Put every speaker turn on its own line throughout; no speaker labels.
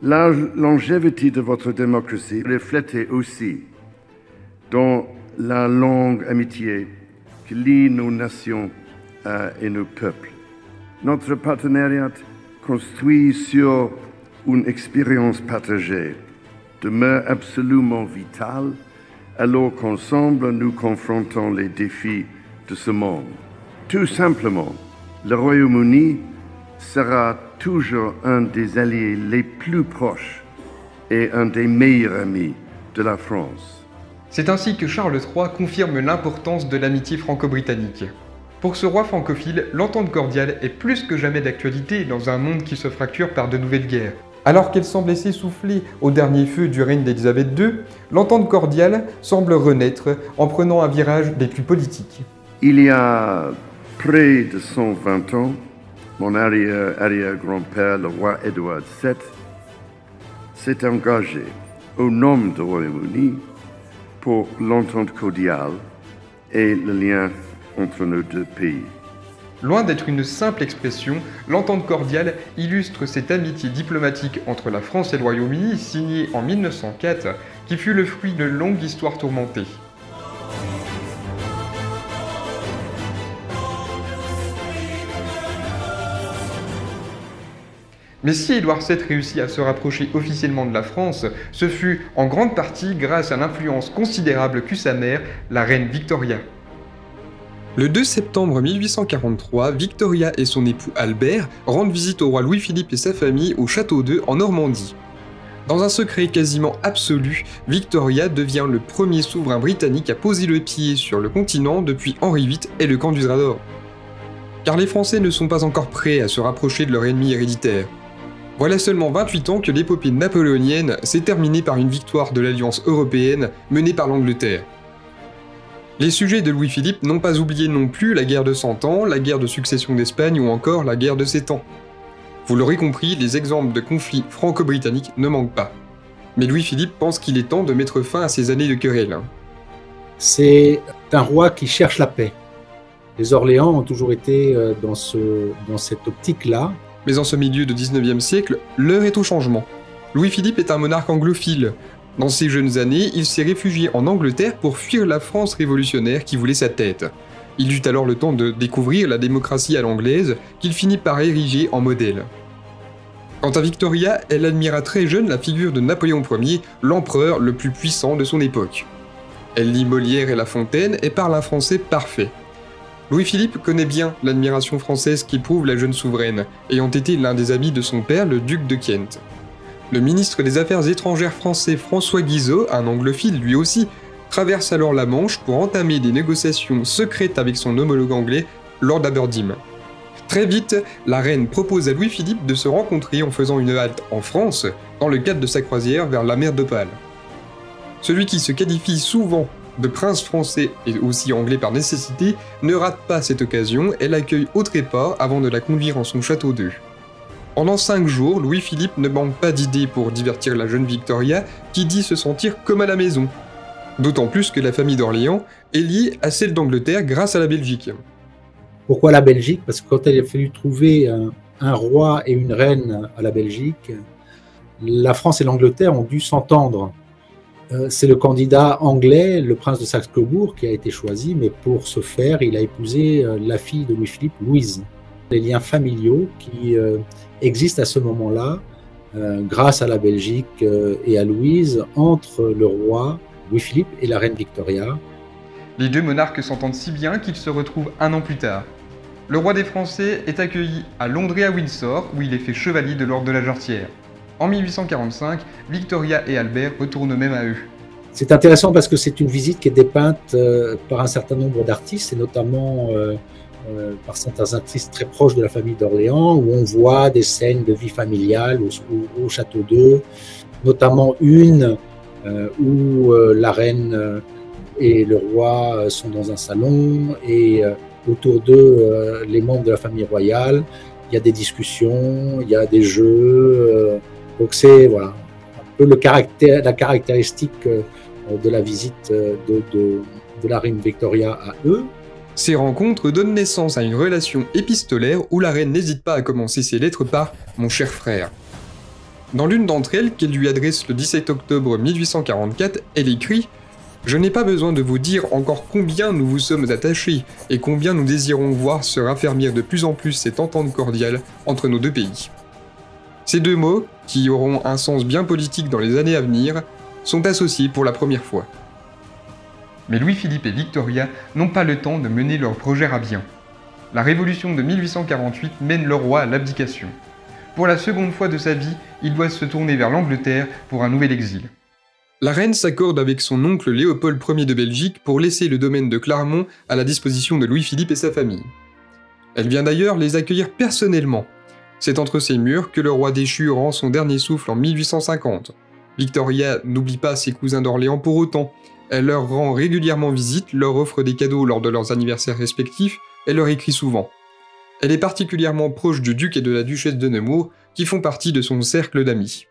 La longévité de votre démocratie reflète aussi dans la longue amitié qui lie nos nations et nos peuples. Notre partenariat construit sur une expérience partagée demeure absolument vitale alors qu'ensemble nous confrontons les défis de ce monde. Tout simplement, le Royaume-Uni sera toujours un des alliés les plus proches et un des meilleurs amis de la France.
C'est ainsi que Charles III confirme l'importance de l'amitié franco-britannique. Pour ce roi francophile, l'entente cordiale est plus que jamais d'actualité dans un monde qui se fracture par de nouvelles guerres. Alors qu'elle semblait s'essouffler au dernier feu du règne d'Élisabeth II, l'entente cordiale semble renaître en prenant un virage des plus politiques.
Il y a près de 120 ans, mon arrière-grand-père, le roi Édouard VII, s'est engagé au nom du Royaume-Uni pour l'entente cordiale et le lien entre nos deux pays.
Loin d'être une simple expression, l'entente cordiale illustre cette amitié diplomatique entre la France et le Royaume-Uni signée en 1904, qui fut le fruit d'une longue histoire tourmentée. Mais si Édouard VII réussit à se rapprocher officiellement de la France, ce fut en grande partie grâce à l'influence considérable qu'eut sa mère, la reine Victoria. Le 2 septembre 1843, Victoria et son époux Albert rendent visite au roi Louis-Philippe et sa famille au château d'Eu en Normandie. Dans un secret quasiment absolu, Victoria devient le premier souverain britannique à poser le pied sur le continent depuis Henri VIII et le camp d'Uzrador. Car les Français ne sont pas encore prêts à se rapprocher de leur ennemi héréditaire. Voilà seulement 28 ans que l'épopée napoléonienne s'est terminée par une victoire de l'Alliance européenne menée par l'Angleterre. Les sujets de Louis-Philippe n'ont pas oublié non plus la guerre de 100 ans, la guerre de succession d'Espagne ou encore la guerre de 7 ans. Vous l'aurez compris, les exemples de conflits franco-britanniques ne manquent pas. Mais Louis-Philippe pense qu'il est temps de mettre fin à ces années de querelle.
C'est un roi qui cherche la paix. Les Orléans ont toujours été dans cette optique-là.
Mais en ce milieu du 19e siècle, l'heure est au changement. Louis-Philippe est un monarque anglophile. Dans ses jeunes années, il s'est réfugié en Angleterre pour fuir la France révolutionnaire qui voulait sa tête. Il eut alors le temps de découvrir la démocratie à l'anglaise, qu'il finit par ériger en modèle. Quant à Victoria, elle admira très jeune la figure de Napoléon Ier, l'empereur le plus puissant de son époque. Elle lit Molière et La Fontaine et parle un français parfait. Louis-Philippe connaît bien l'admiration française qu'éprouve la jeune souveraine, ayant été l'un des amis de son père, le duc de Kent. Le ministre des Affaires étrangères français François Guizot, un anglophile lui aussi, traverse alors la Manche pour entamer des négociations secrètes avec son homologue anglais, Lord Aberdeen. Très vite, la reine propose à Louis-Philippe de se rencontrer en faisant une halte en France, dans le cadre de sa croisière vers la mer d'Opale. Celui qui se qualifie souvent de prince français et aussi anglais par nécessité ne rate pas cette occasion et l'accueille au trépas avant de la conduire en son château d'Eu. Pendant 5 jours, Louis-Philippe ne manque pas d'idées pour divertir la jeune Victoria, qui dit se sentir comme à la maison. D'autant plus que la famille d'Orléans est liée à celle d'Angleterre grâce à la Belgique.
Pourquoi la Belgique? Parce que quand il a fallu trouver un roi et une reine à la Belgique, la France et l'Angleterre ont dû s'entendre. C'est le candidat anglais, le prince de Saxe-Cobourg, qui a été choisi, mais pour ce faire, il a épousé la fille de Louis-Philippe, Louise. Les liens familiaux qui existent à ce moment-là, grâce à la Belgique et à Louise, entre le roi Louis-Philippe et la reine Victoria.
Les deux monarques s'entendent si bien qu'ils se retrouvent 1 an plus tard. Le roi des Français est accueilli à Londres et à Windsor, où il est fait chevalier de l'ordre de la Jarretière. En 1845, Victoria et Albert retournent même à eux.
C'est intéressant parce que c'est une visite qui est dépeinte par un certain nombre d'artistes, et notamment par certains artistes très proches de la famille d'Orléans, où on voit des scènes de vie familiale au château d'Eu, notamment une où la reine et le roi sont dans un salon, et autour d'eux, les membres de la famille royale, il y a des discussions, il y a des jeux, donc c'est voilà, un peu la caractéristique de la visite de la reine Victoria à eux.
Ces rencontres donnent naissance à une relation épistolaire où la reine n'hésite pas à commencer ses lettres par « mon cher frère ». Dans l'une d'entre elles, qu'elle lui adresse le 17 octobre 1844, elle écrit « Je n'ai pas besoin de vous dire encore combien nous vous sommes attachés et combien nous désirons voir se raffermir de plus en plus cette entente cordiale entre nos deux pays. » Ces deux mots, qui auront un sens bien politique dans les années à venir, sont associés pour la première fois. Mais Louis-Philippe et Victoria n'ont pas le temps de mener leur projet à bien. La révolution de 1848 mène le roi à l'abdication. Pour la seconde fois de sa vie, il doit se tourner vers l'Angleterre pour un nouvel exil. La reine s'accorde avec son oncle Léopold Ier de Belgique pour laisser le domaine de Clermont à la disposition de Louis-Philippe et sa famille. Elle vient d'ailleurs les accueillir personnellement. C'est entre ces murs que le roi déchu rend son dernier souffle en 1850. Victoria n'oublie pas ses cousins d'Orléans pour autant. Elle leur rend régulièrement visite, leur offre des cadeaux lors de leurs anniversaires respectifs, et leur écrit souvent. Elle est particulièrement proche du duc et de la duchesse de Nemours, qui font partie de son cercle d'amis.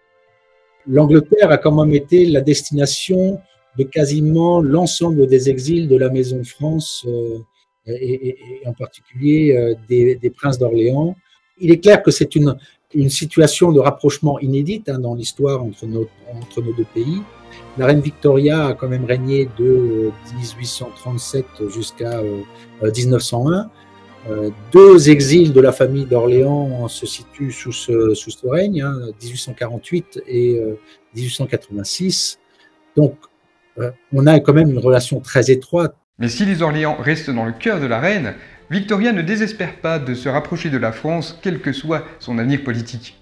L'Angleterre a quand même été la destination de quasiment l'ensemble des exils de la Maison de France, et en particulier des princes d'Orléans. Il est clair que c'est une situation de rapprochement inédite dans l'histoire entre nos deux pays. La reine Victoria a quand même régné de 1837 jusqu'à 1901. Deux exils de la famille d'Orléans se situent sous ce règne, 1848 et 1886. Donc, on a quand même une relation très étroite.
Mais si les Orléans restent dans le cœur de la reine, Victoria ne désespère pas de se rapprocher de la France, quel que soit son avenir politique.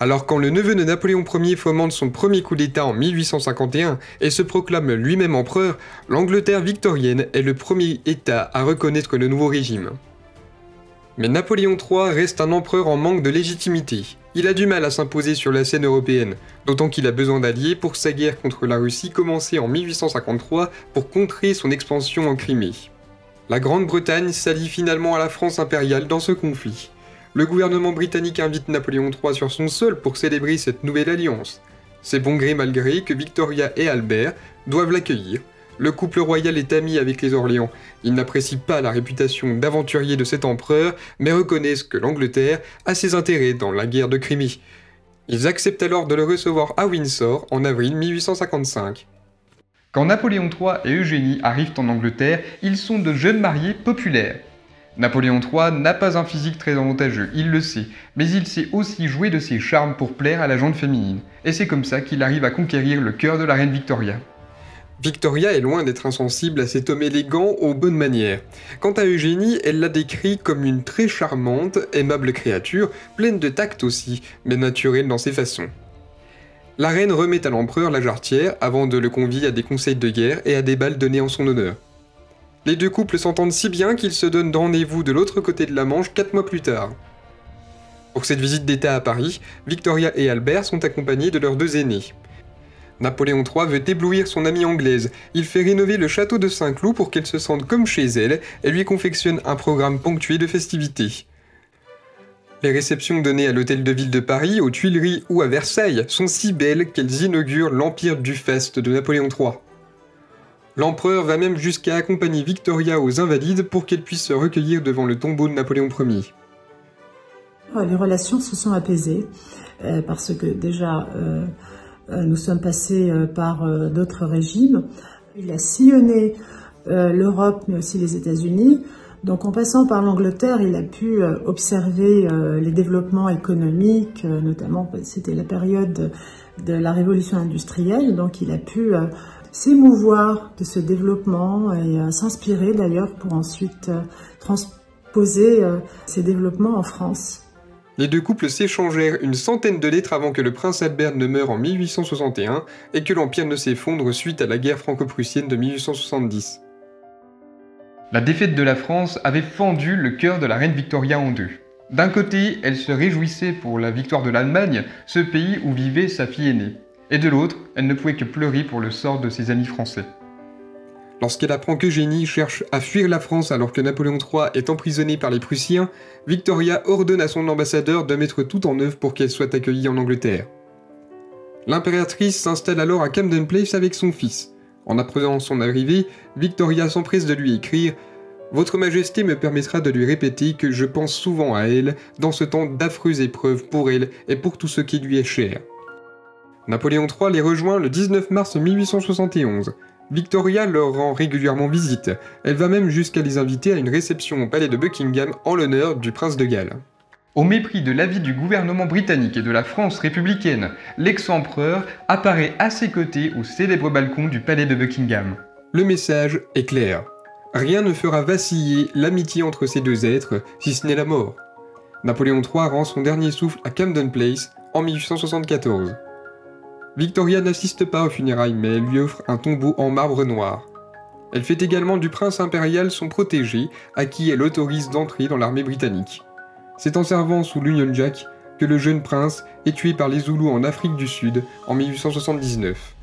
Alors quand le neveu de Napoléon Ier fomente son premier coup d'État en 1851 et se proclame lui-même empereur, l'Angleterre victorienne est le premier État à reconnaître le nouveau régime. Mais Napoléon III reste un empereur en manque de légitimité. Il a du mal à s'imposer sur la scène européenne, d'autant qu'il a besoin d'alliés pour sa guerre contre la Russie commencée en 1853 pour contrer son expansion en Crimée. La Grande-Bretagne s'allie finalement à la France impériale dans ce conflit. Le gouvernement britannique invite Napoléon III sur son sol pour célébrer cette nouvelle alliance. C'est bon gré mal gré que Victoria et Albert doivent l'accueillir. Le couple royal est ami avec les Orléans. Ils n'apprécient pas la réputation d'aventurier de cet empereur, mais reconnaissent que l'Angleterre a ses intérêts dans la guerre de Crimée. Ils acceptent alors de le recevoir à Windsor en avril 1855. Quand Napoléon III et Eugénie arrivent en Angleterre, ils sont de jeunes mariés populaires. Napoléon III n'a pas un physique très avantageux, il le sait, mais il sait aussi jouer de ses charmes pour plaire à la gente féminine, et c'est comme ça qu'il arrive à conquérir le cœur de la reine Victoria. Victoria est loin d'être insensible à cet homme élégant aux bonnes manières. Quant à Eugénie, elle l'a décrit comme une très charmante, aimable créature, pleine de tact aussi, mais naturelle dans ses façons. La reine remet à l'empereur la jarretière avant de le convier à des conseils de guerre et à des bals donnés en son honneur. Les deux couples s'entendent si bien qu'ils se donnent rendez-vous de l'autre côté de la Manche 4 mois plus tard. Pour cette visite d'État à Paris, Victoria et Albert sont accompagnés de leurs deux aînés. Napoléon III veut éblouir son amie anglaise, il fait rénover le château de Saint-Cloud pour qu'elle se sente comme chez elle et lui confectionne un programme ponctué de festivités. Les réceptions données à l'hôtel de ville de Paris, aux Tuileries ou à Versailles sont si belles qu'elles inaugurent l'empire du faste de Napoléon III. L'empereur va même jusqu'à accompagner Victoria aux Invalides pour qu'elle puisse se recueillir devant le tombeau de Napoléon Ier.
Les relations se sont apaisées parce que déjà nous sommes passés par d'autres régimes. Il a sillonné l'Europe mais aussi les États-Unis. Donc en passant par l'Angleterre, il a pu observer les développements économiques, notamment c'était la période de la révolution industrielle, donc il a pu s'émouvoir de ce développement et s'inspirer d'ailleurs pour ensuite transposer ces développements en France.
Les deux couples s'échangèrent une centaine de lettres avant que le prince Albert ne meure en 1861 et que l'Empire ne s'effondre suite à la guerre franco-prussienne de 1870. La défaite de la France avait fendu le cœur de la reine Victoria en deux. D'un côté, elle se réjouissait pour la victoire de l'Allemagne, ce pays où vivait sa fille aînée. Et de l'autre, elle ne pouvait que pleurer pour le sort de ses amis français. Lorsqu'elle apprend qu'Eugénie cherche à fuir la France alors que Napoléon III est emprisonné par les Prussiens, Victoria ordonne à son ambassadeur de mettre tout en œuvre pour qu'elle soit accueillie en Angleterre. L'impératrice s'installe alors à Camden Place avec son fils. En apprenant son arrivée, Victoria s'empresse de lui écrire « Votre Majesté me permettra de lui répéter que je pense souvent à elle dans ce temps d'affreuses épreuves pour elle et pour tout ce qui lui est cher. Napoléon III les rejoint le 19 mars 1871. Victoria leur rend régulièrement visite, elle va même jusqu'à les inviter à une réception au palais de Buckingham en l'honneur du prince de Galles. Au mépris de l'avis du gouvernement britannique et de la France républicaine, l'ex-empereur apparaît à ses côtés au célèbre balcon du palais de Buckingham. Le message est clair. Rien ne fera vaciller l'amitié entre ces deux êtres, si ce n'est la mort. Napoléon III rend son dernier souffle à Camden Place en 1874. Victoria n'assiste pas aux funérailles, mais elle lui offre un tombeau en marbre noir. Elle fait également du prince impérial son protégé, à qui elle autorise d'entrer dans l'armée britannique. C'est en servant sous l'Union Jack que le jeune prince est tué par les Zoulous en Afrique du Sud en 1879.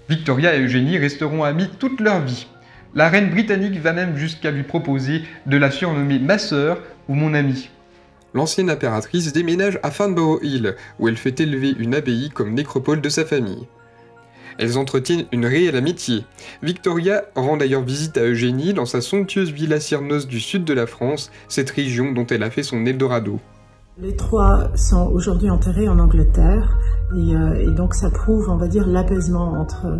Victoria et Eugénie resteront amies toute leur vie. La reine britannique va même jusqu'à lui proposer de la surnommer ma sœur ou mon amie. L'ancienne impératrice déménage à Farnborough Hill, où elle fait élever une abbaye comme nécropole de sa famille. Elles entretiennent une réelle amitié. Victoria rend d'ailleurs visite à Eugénie dans sa somptueuse villa Cyrnos du sud de la France, cette région dont elle a fait son Eldorado.
Les trois sont aujourd'hui enterrés en Angleterre, et donc ça prouve, on va dire, l'apaisement entre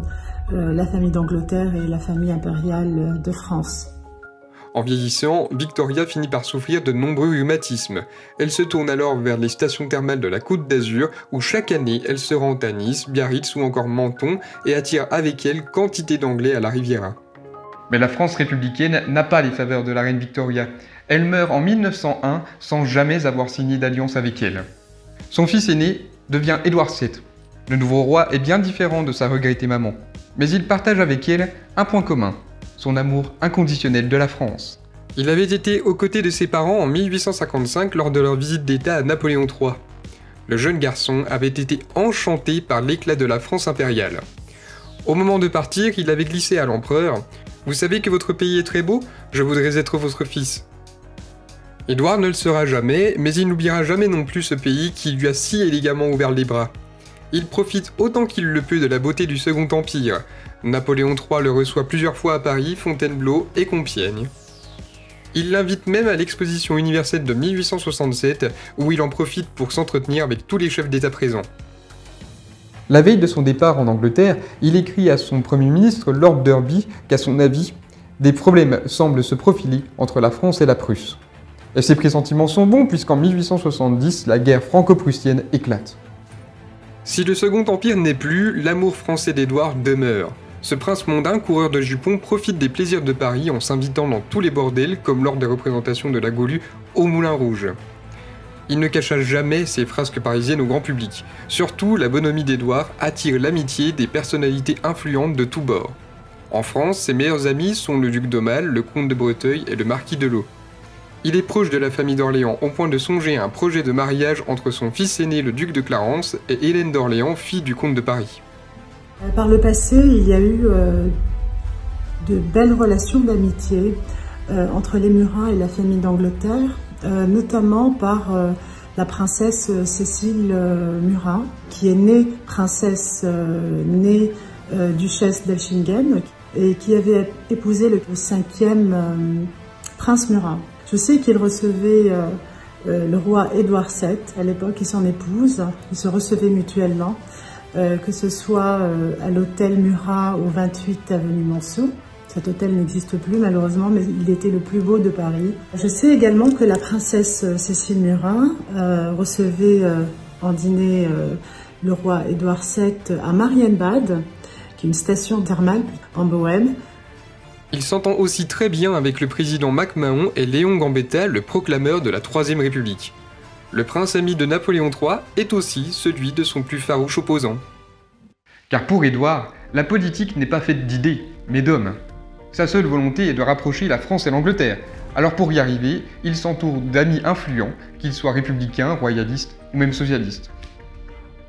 la famille d'Angleterre et la famille impériale de France.
En vieillissant, Victoria finit par souffrir de nombreux rhumatismes. Elle se tourne alors vers les stations thermales de la Côte d'Azur, où chaque année elle se rend à Nice, Biarritz ou encore Menton, et attire avec elle quantité d'Anglais à la Riviera. Mais la France républicaine n'a pas les faveurs de la reine Victoria. Elle meurt en 1901 sans jamais avoir signé d'alliance avec elle. Son fils aîné devient Édouard VII. Le nouveau roi est bien différent de sa regrettée maman, mais il partage avec elle un point commun. Son amour inconditionnel de la France. Il avait été aux côtés de ses parents en 1855 lors de leur visite d'État à Napoléon III. Le jeune garçon avait été enchanté par l'éclat de la France impériale. Au moment de partir, il avait glissé à l'empereur « Vous savez que votre pays est très beau ? Je voudrais être votre fils. » Édouard ne le sera jamais, mais il n'oubliera jamais non plus ce pays qui lui a si élégamment ouvert les bras. Il profite autant qu'il le peut de la beauté du Second Empire. Napoléon III le reçoit plusieurs fois à Paris, Fontainebleau et Compiègne. Il l'invite même à l'exposition universelle de 1867, où il en profite pour s'entretenir avec tous les chefs d'État présents. La veille de son départ en Angleterre, il écrit à son Premier ministre Lord Derby qu'à son avis, des problèmes semblent se profiler entre la France et la Prusse. Et ses pressentiments sont bons puisqu'en 1870, la guerre franco-prussienne éclate. Si le Second Empire n'est plus, l'amour français d'Édouard demeure. Ce prince mondain, coureur de jupons, profite des plaisirs de Paris en s'invitant dans tous les bordels, comme lors des représentations de la Gaulue au Moulin Rouge. Il ne cacha jamais ses frasques parisiennes au grand public. Surtout, la bonhomie d'Édouard attire l'amitié des personnalités influentes de tous bords. En France, ses meilleurs amis sont le duc d'Aumale, le comte de Breteuil et le marquis de Law. Il est proche de la famille d'Orléans au point de songer à un projet de mariage entre son fils aîné, le duc de Clarence, et Hélène d'Orléans, fille du comte de Paris.
Par le passé, il y a eu de belles relations d'amitié entre les Murat et la famille d'Angleterre, notamment par la princesse Cécile Murat, qui est née princesse, née duchesse d'Elchingen, et qui avait épousé le 5e prince Murat. Je sais qu'il recevait le roi Édouard VII à l'époque et son épouse, ils se recevaient mutuellement. Que ce soit à l'hôtel Murat au 28 avenue Monceau. Cet hôtel n'existe plus malheureusement, mais il était le plus beau de Paris. Je sais également que la princesse Cécile Murat recevait en dîner le roi Édouard VII à Marienbad, qui est une station thermale en Bohême.
Il s'entend aussi très bien avec le président MacMahon et Léon Gambetta, le proclameur de la Troisième République. Le prince ami de Napoléon III est aussi celui de son plus farouche opposant. Car pour Édouard, la politique n'est pas faite d'idées, mais d'hommes. Sa seule volonté est de rapprocher la France et l'Angleterre. Alors pour y arriver, il s'entoure d'amis influents, qu'ils soient républicains, royalistes ou même socialistes.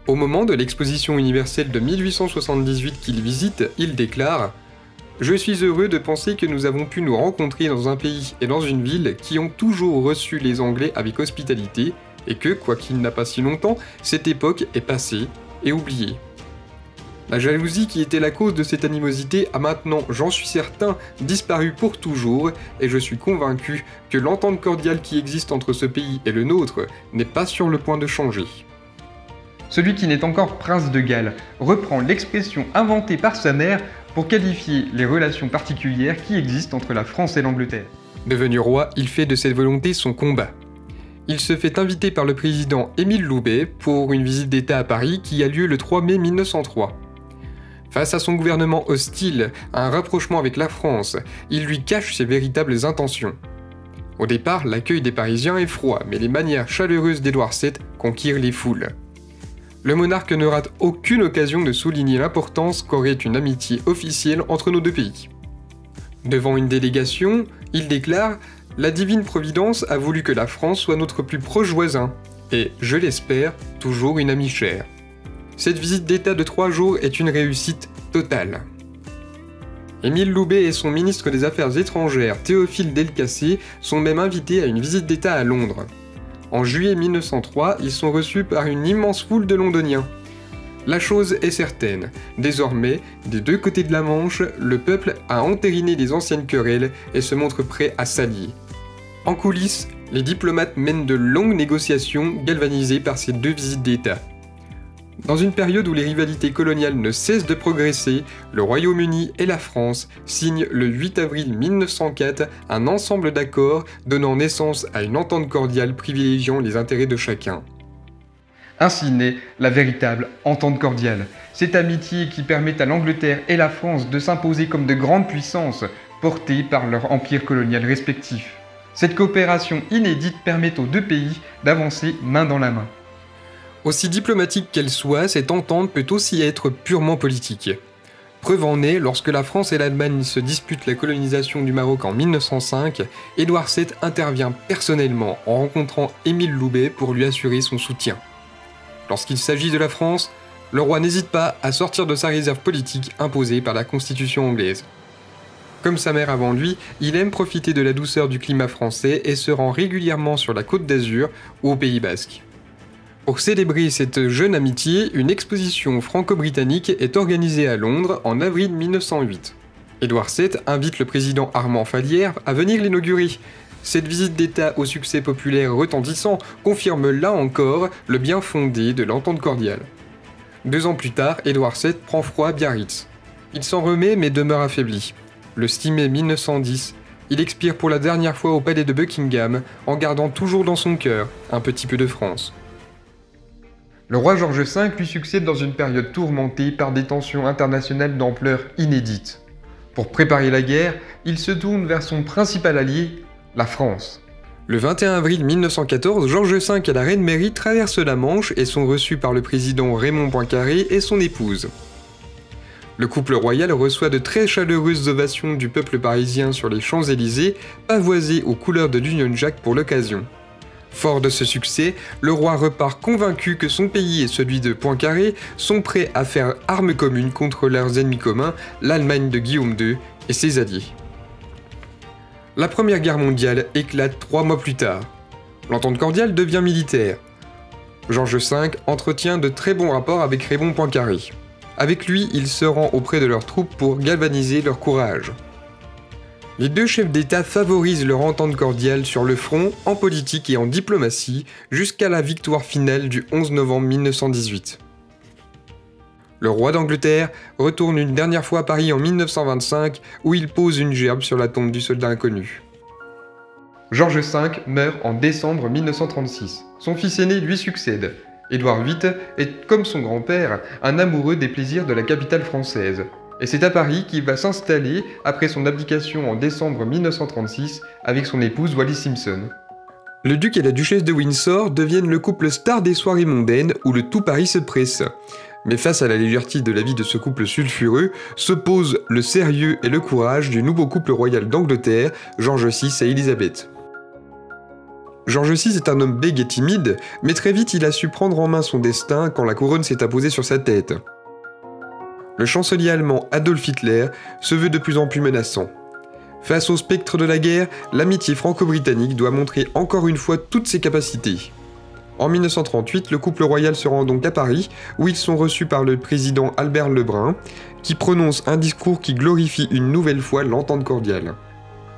Au moment de l'exposition universelle de 1878 qu'il visite, il déclare « Je suis heureux de penser que nous avons pu nous rencontrer dans un pays et dans une ville qui ont toujours reçu les Anglais avec hospitalité, et que, quoiqu'il n'a pas si longtemps, cette époque est passée et oubliée. La jalousie qui était la cause de cette animosité a maintenant, j'en suis certain, disparu pour toujours, et je suis convaincu que l'entente cordiale qui existe entre ce pays et le nôtre n'est pas sur le point de changer. » celui qui n'est encore prince de Galles, reprend l'expression inventée par sa mère pour qualifier les relations particulières qui existent entre la France et l'Angleterre. Devenu roi, il fait de cette volonté son combat. Il se fait inviter par le président Émile Loubet pour une visite d'État à Paris qui a lieu le 3 mai 1903. Face à son gouvernement hostile, à un rapprochement avec la France, il lui cache ses véritables intentions. Au départ, l'accueil des Parisiens est froid, mais les manières chaleureuses d'Édouard VII conquirent les foules. Le monarque ne rate aucune occasion de souligner l'importance qu'aurait une amitié officielle entre nos deux pays. Devant une délégation, il déclare « La divine providence a voulu que la France soit notre plus proche voisin, et, je l'espère, toujours une amie chère. » Cette visite d'État de 3 jours est une réussite totale. Émile Loubet et son ministre des Affaires étrangères, Théophile Delcassé, sont même invités à une visite d'État à Londres. En juillet 1903, ils sont reçus par une immense foule de Londoniens. La chose est certaine, désormais, des deux côtés de la Manche, le peuple a entériné les anciennes querelles et se montre prêt à s'allier. En coulisses, les diplomates mènent de longues négociations galvanisées par ces 2 visites d'État. Dans une période où les rivalités coloniales ne cessent de progresser, le Royaume-Uni et la France signent le 8 avril 1904 un ensemble d'accords donnant naissance à une entente cordiale privilégiant les intérêts de chacun. Ainsi naît la véritable entente cordiale, cette amitié qui permet à l'Angleterre et la France de s'imposer comme de grandes puissances portées par leur empire colonial respectif. Cette coopération inédite permet aux 2 pays d'avancer main dans la main. Aussi diplomatique qu'elle soit, cette entente peut aussi être purement politique. Preuve en est, lorsque la France et l'Allemagne se disputent la colonisation du Maroc en 1905, Édouard VII intervient personnellement en rencontrant Émile Loubet pour lui assurer son soutien. Lorsqu'il s'agit de la France, le roi n'hésite pas à sortir de sa réserve politique imposée par la Constitution anglaise. Comme sa mère avant lui, il aime profiter de la douceur du climat français et se rend régulièrement sur la Côte d'Azur ou au Pays Basque. Pour célébrer cette jeune amitié, une exposition franco-britannique est organisée à Londres en avril 1908. Édouard VII invite le président Armand Fallières à venir l'inaugurer. Cette visite d'État au succès populaire retentissant confirme là encore le bien fondé de l'entente cordiale. 2 ans plus tard, Édouard VII prend froid à Biarritz. Il s'en remet mais demeure affaibli. Le 6 mai 1910, il expire pour la dernière fois au palais de Buckingham en gardant toujours dans son cœur un petit peu de France. Le roi George V lui succède dans une période tourmentée par des tensions internationales d'ampleur inédite. Pour préparer la guerre, il se tourne vers son principal allié, la France. Le 21 avril 1914, George V et la reine Mary traversent la Manche et sont reçus par le président Raymond Poincaré et son épouse. Le couple royal reçoit de très chaleureuses ovations du peuple parisien sur les Champs-Élysées, pavoisés aux couleurs de l'Union Jack pour l'occasion. Fort de ce succès, le roi repart convaincu que son pays et celui de Poincaré sont prêts à faire arme commune contre leurs ennemis communs, l'Allemagne de Guillaume II et ses alliés. La Première Guerre mondiale éclate 3 mois plus tard. L'entente cordiale devient militaire. George V entretient de très bons rapports avec Raymond Poincaré. Avec lui, il se rend auprès de leurs troupes pour galvaniser leur courage. Les 2 chefs d'État favorisent leur entente cordiale sur le front, en politique et en diplomatie, jusqu'à la victoire finale du 11 novembre 1918. Le roi d'Angleterre retourne une dernière fois à Paris en 1925, où il pose une gerbe sur la tombe du soldat inconnu. George V meurt en décembre 1936. Son fils aîné lui succède. Édouard VIII est, comme son grand-père, un amoureux des plaisirs de la capitale française. Et c'est à Paris qu'il va s'installer après son abdication en décembre 1936 avec son épouse Wallis Simpson. Le duc et la duchesse de Windsor deviennent le couple star des soirées mondaines où le tout Paris se presse. Mais face à la légèreté de la vie de ce couple sulfureux, s'opposent le sérieux et le courage du nouveau couple royal d'Angleterre, George VI et Élisabeth. George VI est un homme bègue et timide, mais très vite il a su prendre en main son destin quand la couronne s'est apposée sur sa tête. Le chancelier allemand Adolf Hitler se veut de plus en plus menaçant. Face au spectre de la guerre, l'amitié franco-britannique doit montrer encore une fois toutes ses capacités. En 1938, le couple royal se rend donc à Paris, où ils sont reçus par le président Albert Lebrun, qui prononce un discours qui glorifie une nouvelle fois l'entente cordiale.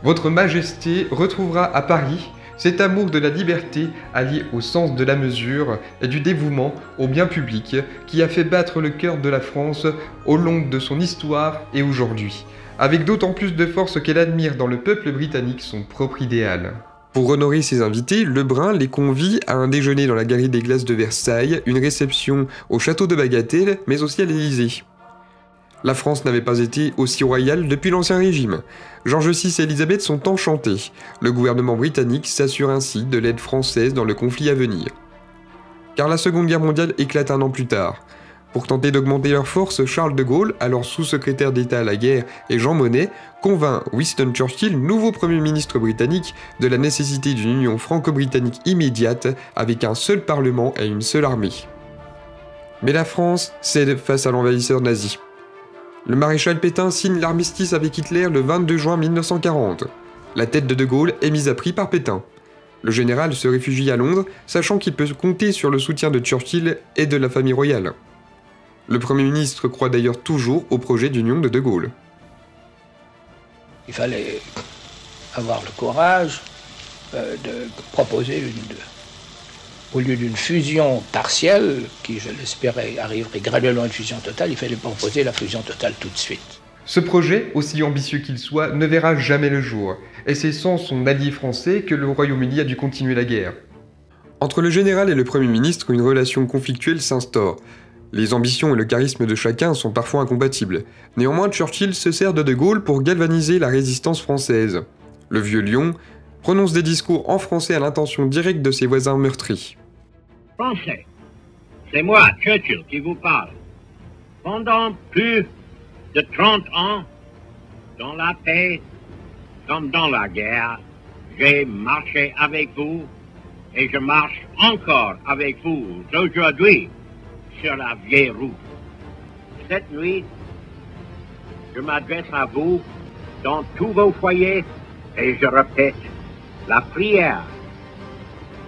Votre Majesté retrouvera à Paris Cet amour de la liberté, allié au sens de la mesure et du dévouement au bien public, qui a fait battre le cœur de la France au long de son histoire et aujourd'hui, avec d'autant plus de force qu'elle admire dans le peuple britannique son propre idéal. Pour honorer ses invités, Lebrun les convie à un déjeuner dans la Galerie des Glaces de Versailles, une réception au château de Bagatelle, mais aussi à l'Élysée. La France n'avait pas été aussi royale depuis l'Ancien Régime. George VI et Élisabeth sont enchantés. Le gouvernement britannique s'assure ainsi de l'aide française dans le conflit à venir. Car la Seconde Guerre mondiale éclate un an plus tard. Pour tenter d'augmenter leurs forces, Charles de Gaulle, alors sous-secrétaire d'État à la guerre, et Jean Monnet, convainc Winston Churchill, nouveau Premier ministre britannique, de la nécessité d'une union franco-britannique immédiate avec un seul parlement et une seule armée. Mais la France cède face à l'envahisseur nazi. Le maréchal Pétain signe l'armistice avec Hitler le 22 juin 1940. La tête de Gaulle est mise à prix par Pétain. Le général se réfugie à Londres, sachant qu'il peut compter sur le soutien de Churchill et de la famille royale. Le Premier ministre croit d'ailleurs toujours au projet d'union de Gaulle.
Il fallait avoir le courage de proposer au lieu d'une fusion partielle, qui je l'espérais arriverait graduellement à une fusion totale, il fallait proposer la fusion totale tout de suite.
Ce projet, aussi ambitieux qu'il soit, ne verra jamais le jour, et c'est sans son allié français que le Royaume-Uni a dû continuer la guerre. Entre le général et le Premier ministre, une relation conflictuelle s'instaure. Les ambitions et le charisme de chacun sont parfois incompatibles. Néanmoins, Churchill se sert de Gaulle pour galvaniser la résistance française. Le vieux lion prononce des discours en français à l'intention directe de ses voisins meurtris.
Français, c'est moi, Churchill, qui vous parle. Pendant plus de 30 ans, dans la paix comme dans la guerre, j'ai marché avec vous et je marche encore avec vous aujourd'hui sur la vieille route. Cette nuit, je m'adresse à vous dans tous vos foyers et je répète la prière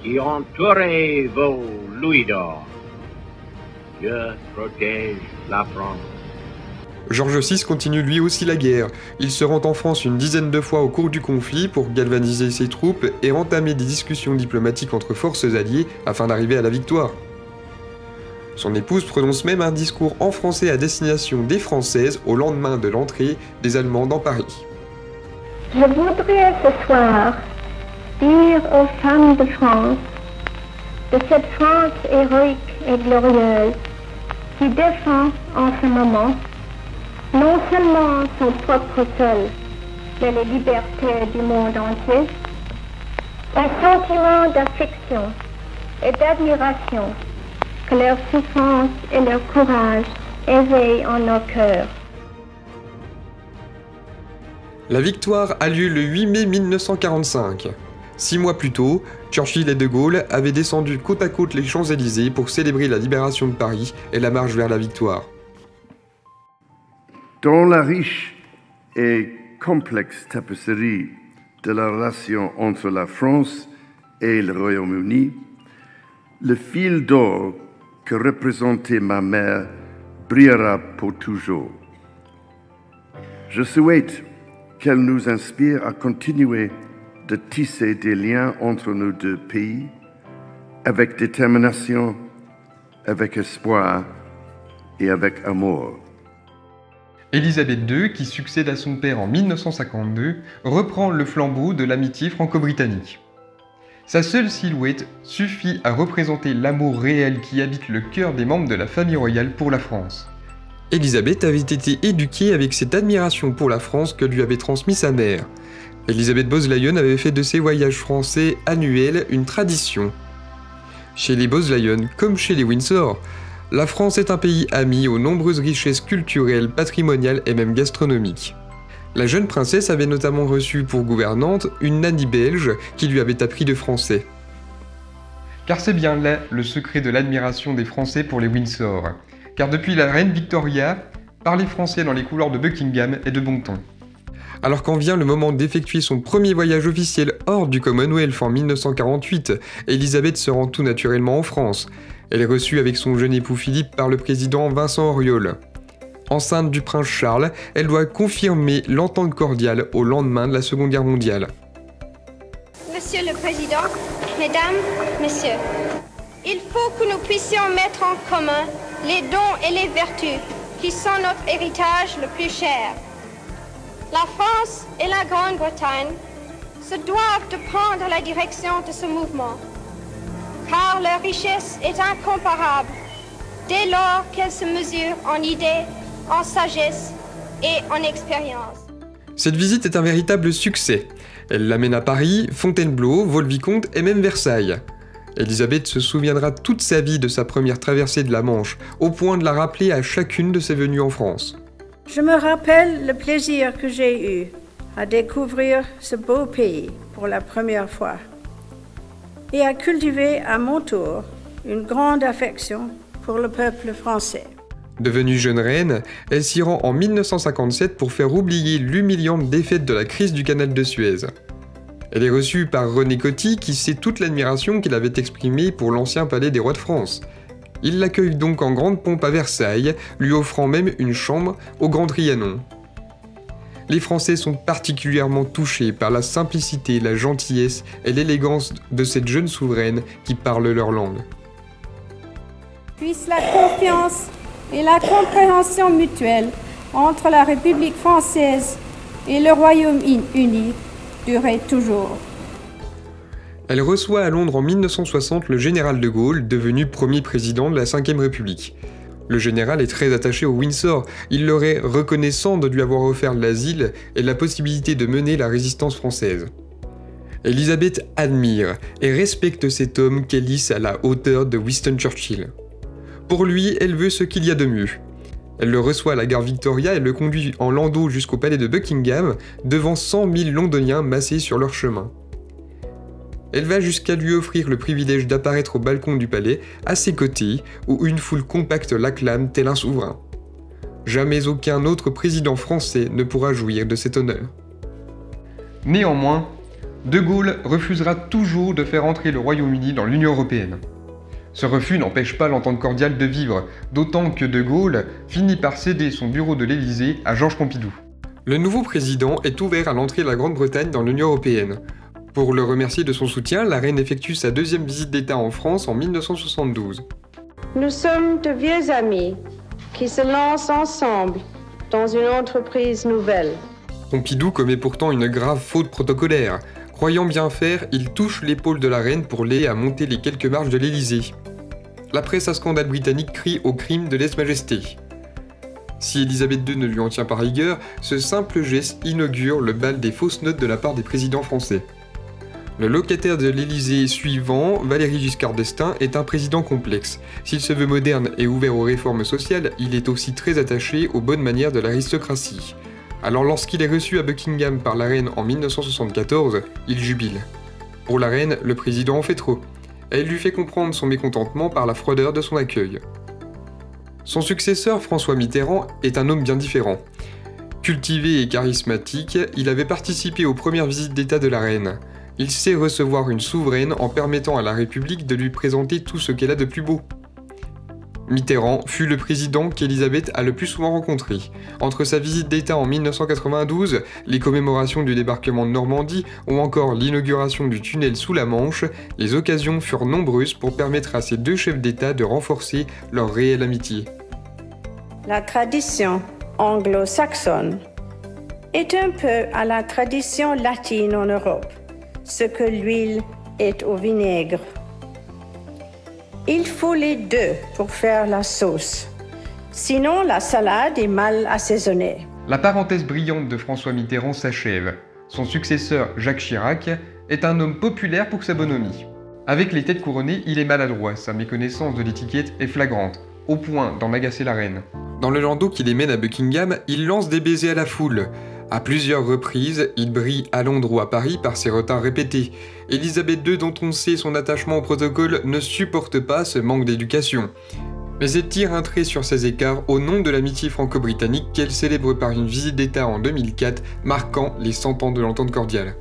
qui entourait vos louis d'or. Dieu protège la France.
George VI continue lui aussi la guerre. Il se rend en France une dizaine de fois au cours du conflit pour galvaniser ses troupes et entamer des discussions diplomatiques entre forces alliées afin d'arriver à la victoire. Son épouse prononce même un discours en français à destination des Françaises au lendemain de l'entrée des Allemands dans Paris.
Je voudrais ce soir dire aux femmes de France, de cette France héroïque et glorieuse, qui défend en ce moment non seulement son propre sol, mais les libertés du monde entier, un sentiment d'affection et d'admiration que leur souffrance et leur courage éveillent en nos cœurs.
La victoire a lieu le 8 mai 1945. 6 mois plus tôt, Churchill et de Gaulle avaient descendu côte à côte les Champs-Élysées pour célébrer la libération de Paris et la marche vers la victoire.
Dans la riche et complexe tapisserie de la relation entre la France et le Royaume-Uni, le fil d'or que représentait ma mère brillera pour toujours. Je souhaite qu'elle nous inspire à continuer de tisser des liens entre nos deux pays avec détermination, avec espoir et avec amour.
Élisabeth II, qui succède à son père en 1952, reprend le flambeau de l'amitié franco-britannique. Sa seule silhouette suffit à représenter l'amour réel qui habite le cœur des membres de la famille royale pour la France. Élisabeth avait été éduquée avec cette admiration pour la France que lui avait transmis sa mère. Élisabeth Bosleyen avait fait de ses voyages français annuels une tradition. Chez les Bosleyen, comme chez les Windsor, la France est un pays ami aux nombreuses richesses culturelles, patrimoniales et même gastronomiques. La jeune princesse avait notamment reçu pour gouvernante une nanny belge qui lui avait appris le français. Car c'est bien là le secret de l'admiration des Français pour les Windsor. Car depuis la reine Victoria, parler français dans les couloirs de Buckingham est de bon ton. Alors quand vient le moment d'effectuer son premier voyage officiel hors du Commonwealth en 1948, Élisabeth se rend tout naturellement en France. Elle est reçue avec son jeune époux Philippe par le président Vincent Auriol. Enceinte du prince Charles, elle doit confirmer l'entente cordiale au lendemain de la Seconde Guerre mondiale.
Le
Monsieur le Président, Mesdames, Messieurs, il faut que nous puissions mettre en commun les dons et les vertus qui sont notre héritage le plus cher. La France et la Grande-Bretagne se doivent de prendre la direction de ce mouvement, car leur richesse est incomparable dès lors qu'elle se mesure en idées, en sagesse et en expérience.
Cette visite est un véritable succès. Elle l'amène à Paris, Fontainebleau, Vaux-le-Vicomte et même Versailles. Elisabeth se souviendra toute sa vie de sa première traversée de la Manche, au point de la rappeler à chacune de ses venues en France.
Je me rappelle le plaisir que j'ai eu à découvrir ce beau pays pour la première fois et à cultiver à mon tour une grande affection pour le peuple français.
Devenue jeune reine, elle s'y rend en 1957 pour faire oublier l'humiliante défaite de la crise du canal de Suez. Elle est reçue par René Coty qui sait toute l'admiration qu'il avait exprimée pour l'ancien palais des rois de France. Il l'accueille donc en grande pompe à Versailles, lui offrant même une chambre au Grand Trianon. Les Français sont particulièrement touchés par la simplicité, la gentillesse et l'élégance de cette jeune souveraine qui parle leur langue.
Puisse la confiance et la compréhension mutuelle entre la République française et le Royaume-Uni durer toujours.
Elle reçoit à Londres en 1960 le général de Gaulle, devenu premier président de la Ve République. Le général est très attaché au Windsor, il leur est reconnaissant de lui avoir offert l'asile et la possibilité de mener la résistance française. Elisabeth admire et respecte cet homme qu'elle hisse à la hauteur de Winston Churchill. Pour lui, elle veut ce qu'il y a de mieux. Elle le reçoit à la gare Victoria et le conduit en landau jusqu'au palais de Buckingham, devant 100 000 Londoniens massés sur leur chemin. Elle va jusqu'à lui offrir le privilège d'apparaître au balcon du palais, à ses côtés, où une foule compacte l'acclame tel un souverain. Jamais aucun autre président français ne pourra jouir de cet honneur. Néanmoins, De Gaulle refusera toujours de faire entrer le Royaume-Uni dans l'Union européenne. Ce refus n'empêche pas l'entente cordiale de vivre, d'autant que De Gaulle finit par céder son bureau de l'Élysée à Georges Pompidou. Le nouveau président est ouvert à l'entrée de la Grande-Bretagne dans l'Union européenne. Pour le remercier de son soutien, la reine effectue sa deuxième visite d'État en France en 1972.
Nous sommes de vieux amis qui se lancent ensemble dans une entreprise nouvelle.
Pompidou commet pourtant une grave faute protocolaire. Croyant bien faire, il touche l'épaule de la reine pour l'aider à monter les quelques marches de l'Élysée. La presse à scandale britannique crie au crime de lèse-majesté. Si Elisabeth II ne lui en tient pas rigueur, ce simple geste inaugure le bal des fausses notes de la part des présidents français. Le locataire de l'Élysée suivant, Valéry Giscard d'Estaing, est un président complexe. S'il se veut moderne et ouvert aux réformes sociales, il est aussi très attaché aux bonnes manières de l'aristocratie. Alors lorsqu'il est reçu à Buckingham par la reine en 1974, il jubile. Pour la reine, le président en fait trop. Elle lui fait comprendre son mécontentement par la froideur de son accueil. Son successeur, François Mitterrand, est un homme bien différent. Cultivé et charismatique, il avait participé aux premières visites d'État de la reine. Il sait recevoir une souveraine en permettant à la République de lui présenter tout ce qu'elle a de plus beau. Mitterrand fut le président qu'Elisabeth a le plus souvent rencontré. Entre sa visite d'État en 1992, les commémorations du débarquement de Normandie ou encore l'inauguration du tunnel sous la Manche, les occasions furent nombreuses pour permettre à ces deux chefs d'État de renforcer leur réelle amitié.
La tradition anglo-saxonne est un peu à la tradition latine en Europe, ce que l'huile est au vinaigre. Il faut les deux pour faire la sauce. Sinon, la salade est mal assaisonnée.
La parenthèse brillante de François Mitterrand s'achève. Son successeur, Jacques Chirac, est un homme populaire pour sa bonhomie. Avec les têtes couronnées, il est maladroit, sa méconnaissance de l'étiquette est flagrante, au point d'en agacer la reine. Dans le landau qui les mène à Buckingham, il lance des baisers à la foule. À plusieurs reprises, il brille à Londres ou à Paris par ses retards répétés. Elisabeth II, dont on sait son attachement au protocole, ne supporte pas ce manque d'éducation. Mais elle tire un trait sur ces écarts au nom de l'amitié franco-britannique qu'elle célèbre par une visite d'État en 2004, marquant les 100 ans de l'entente cordiale.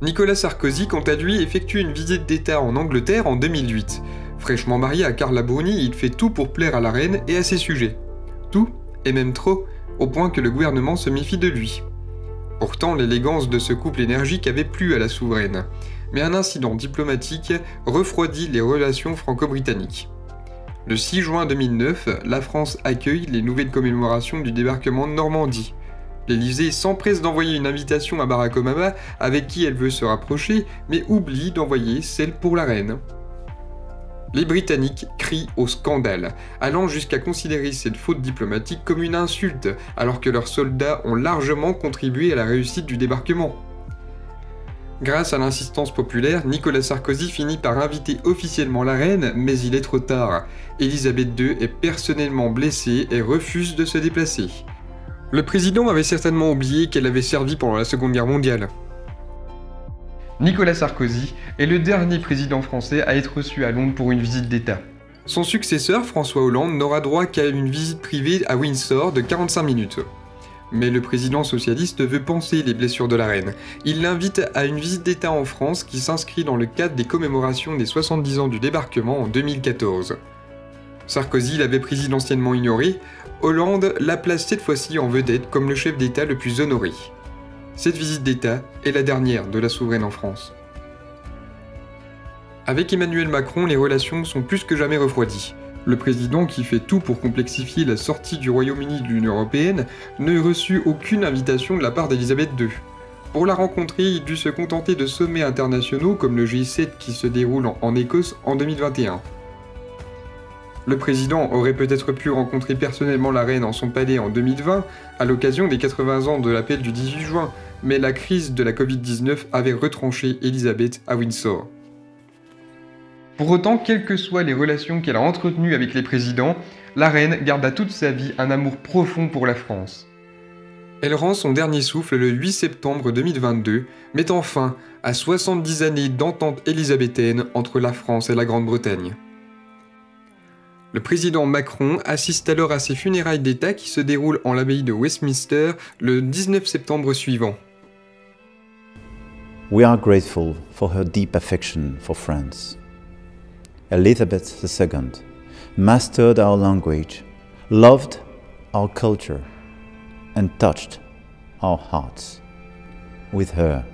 Nicolas Sarkozy, quant à lui, effectue une visite d'État en Angleterre en 2008. Fraîchement marié à Carla Bruni, il fait tout pour plaire à la reine et à ses sujets. Tout, et même trop, au point que le gouvernement se méfie de lui. Pourtant, l'élégance de ce couple énergique avait plu à la souveraine. Mais un incident diplomatique refroidit les relations franco-britanniques. Le 6 juin 2009, la France accueille les nouvelles commémorations du débarquement de Normandie. L'Élysée s'empresse d'envoyer une invitation à Barack Obama avec qui elle veut se rapprocher, mais oublie d'envoyer celle pour la reine. Les Britanniques crient au scandale, allant jusqu'à considérer cette faute diplomatique comme une insulte, alors que leurs soldats ont largement contribué à la réussite du débarquement. Grâce à l'insistance populaire, Nicolas Sarkozy finit par inviter officiellement la reine, mais il est trop tard. Elisabeth II est personnellement blessée et refuse de se déplacer. Le président avait certainement oublié qu'elle avait servi pendant la Seconde Guerre mondiale. Nicolas Sarkozy est le dernier président français à être reçu à Londres pour une visite d'État. Son successeur, François Hollande, n'aura droit qu'à une visite privée à Windsor de 45 minutes. Mais le président socialiste veut panser les blessures de la reine. Il l'invite à une visite d'État en France qui s'inscrit dans le cadre des commémorations des 70 ans du débarquement en 2014. Sarkozy l'avait présidentiellement ignoré, Hollande la place cette fois-ci en vedette comme le chef d'État le plus honoré. Cette visite d'État est la dernière de la souveraine en France. Avec Emmanuel Macron, les relations sont plus que jamais refroidies. Le président, qui fait tout pour complexifier la sortie du Royaume-Uni de l'Union européenne, ne reçut aucune invitation de la part d'Elisabeth II. Pour la rencontrer, il dut se contenter de sommets internationaux comme le G7 qui se déroule en Écosse en 2021. Le président aurait peut-être pu rencontrer personnellement la reine en son palais en 2020, à l'occasion des 80 ans de l'appel du 18 juin, mais la crise de la Covid-19 avait retranché Elisabeth à Windsor. Pour autant, quelles que soient les relations qu'elle a entretenues avec les présidents, la reine garda toute sa vie un amour profond pour la France. Elle rend son dernier souffle le 8 septembre 2022, mettant fin à 70 années d'entente élisabéthaine entre la France et la Grande-Bretagne. Le président Macron assiste alors à ses funérailles d'État qui se déroulent en l'abbaye de Westminster le 19 septembre suivant.
We are grateful for her deep affection for France. Elizabeth II mastered our language, loved our culture, and touched our hearts. With her,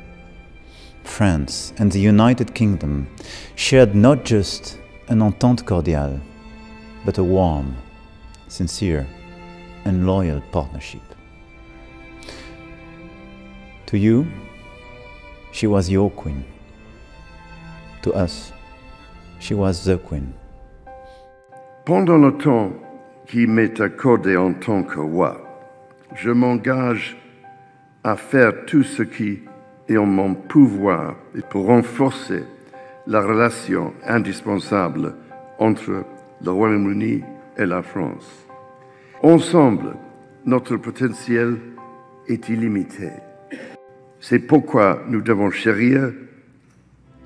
France and the United Kingdom shared not just an entente cordiale, but a warm, sincere, and loyal partnership. To you, she was your queen. To us, she was the queen.
Pendant le temps qui m'est accordé en tant que roi, je m'engage à faire tout ce qui est en mon pouvoir pour renforcer la relation indispensable entre le Royaume-Uni et la France. Ensemble, notre potentiel est illimité. C'est pourquoi nous devons chérir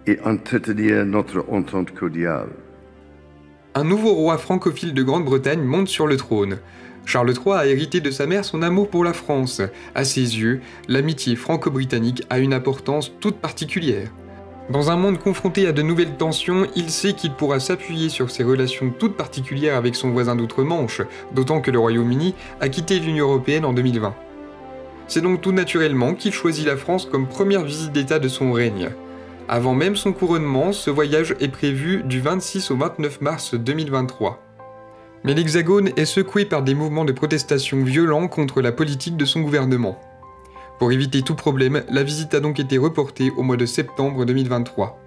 et entretenir notre entente cordiale.
Un nouveau roi francophile de Grande-Bretagne monte sur le trône. Charles III a hérité de sa mère son amour pour la France. À ses yeux, l'amitié franco-britannique a une importance toute particulière. Dans un monde confronté à de nouvelles tensions, il sait qu'il pourra s'appuyer sur ses relations toutes particulières avec son voisin d'outre-Manche, d'autant que le Royaume-Uni a quitté l'Union européenne en 2020. C'est donc tout naturellement qu'il choisit la France comme première visite d'État de son règne. Avant même son couronnement, ce voyage est prévu du 26 au 29 mars 2023. Mais l'Hexagone est secoué par des mouvements de protestation violents contre la politique de son gouvernement. Pour éviter tout problème, la visite a donc été reportée au mois de septembre 2023.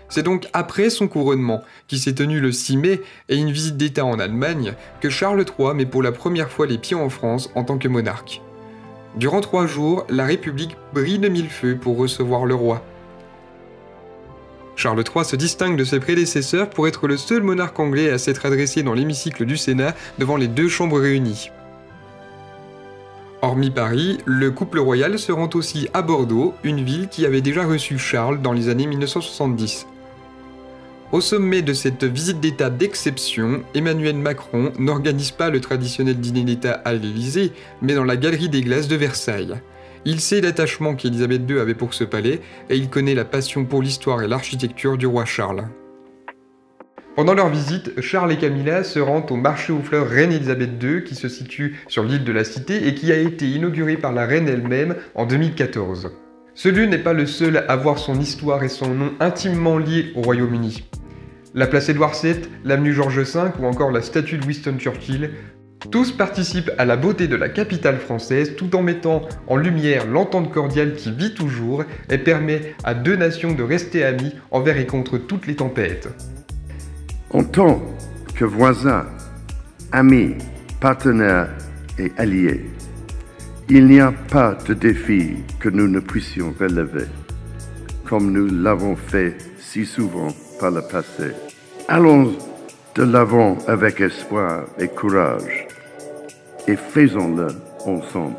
C'est donc après son couronnement, qui s'est tenu le 6 mai, et une visite d'État en Allemagne, que Charles III met pour la première fois les pieds en France en tant que monarque. Durant 3 jours, la République brille de mille feux pour recevoir le roi. Charles III se distingue de ses prédécesseurs pour être le seul monarque anglais à s'être adressé dans l'hémicycle du Sénat devant les 2 chambres réunies. Hormis Paris, le couple royal se rend aussi à Bordeaux, une ville qui avait déjà reçu Charles dans les années 1970. Au sommet de cette visite d'État d'exception, Emmanuel Macron n'organise pas le traditionnel dîner d'État à l'Élysée, mais dans la Galerie des Glaces de Versailles. Il sait l'attachement qu'Élisabeth II avait pour ce palais, et il connaît la passion pour l'histoire et l'architecture du roi Charles. Pendant leur visite, Charles et Camilla se rendent au marché aux fleurs Reine Elisabeth II qui se situe sur l'île de la Cité et qui a été inauguré par la reine elle-même en 2014. Ce lieu n'est pas le seul à voir son histoire et son nom intimement liés au Royaume-Uni. La place Édouard VII, l'avenue Georges V ou encore la statue de Winston Churchill, tous participent à la beauté de la capitale française tout en mettant en lumière l'entente cordiale qui vit toujours et permet à deux nations de rester amies envers et contre toutes les tempêtes.
En tant que voisins, amis, partenaires et alliés, il n'y a pas de défi que nous ne puissions relever, comme nous l'avons fait si souvent par le passé. Allons de l'avant avec espoir et courage, et faisons-le ensemble.